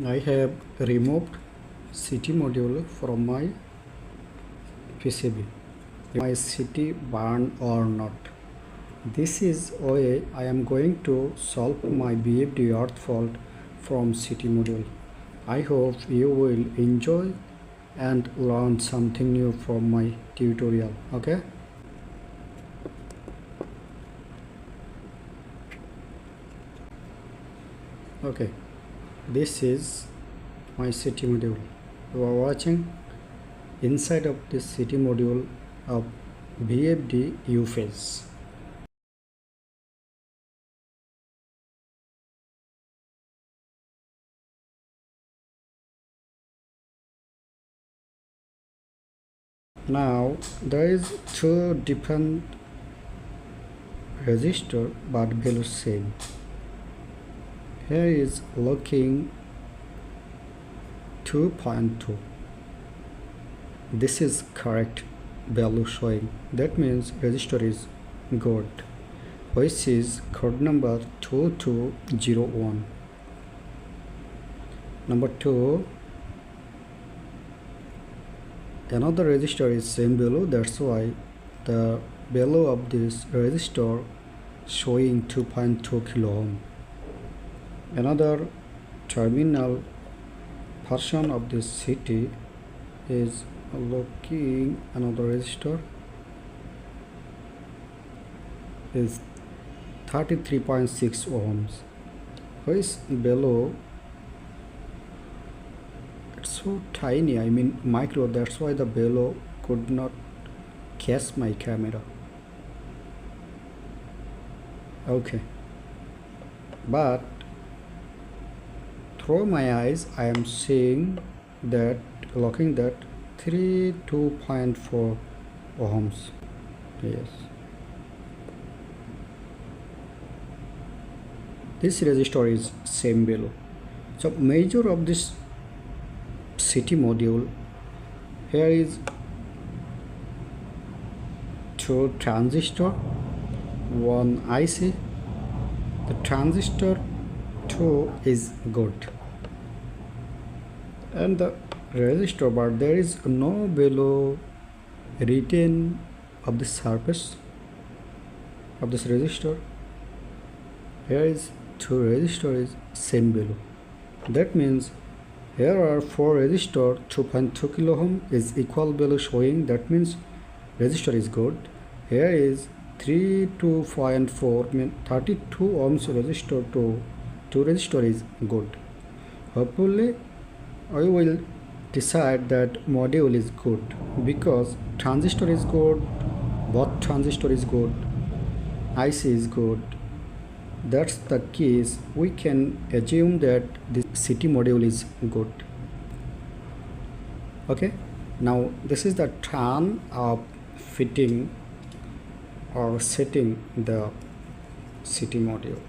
I have removed CT module from my PCB. My CT burn or not. This is way I am going to solve my VFD earth fault from CT module. I hope you will enjoy and learn something new from my tutorial. Okay. Okay, this is my CT module. You are watching inside of this CT module of VFD U phase. Now there is two different resistor but value same. Here is looking 2.2. This is correct value showing. That means resistor is good, which is code number 2201. Number 2, another resistor is same value. That's why the value of this resistor showing 2.2 kilo ohm. Another terminal portion of this CT is looking another resistor is 33.6 ohms, which below it's so tiny, I mean micro, that's why the below could not catch my camera. Okay, but through my eyes I am seeing that looking that 2.4 ohms. Yes, this resistor is same value. So measure of this CT module, here is 2 transistor, 1 IC. The transistor 2 is good and the resistor, but there is no value written of the surface of this resistor. Here is 2 resistor is same value. That means here are 4 resistor, 2.2 kilo ohm is equal value showing. That means resistor is good. Here is 3.4 mean 32 ohms resistor to 2 resistor is good. Hopefully I will decide that module is good because transistor is good, both transistor is good, IC is good. That's the case, we can assume that this CT module is good. Okay, now this is the turn of fitting or setting the CT module.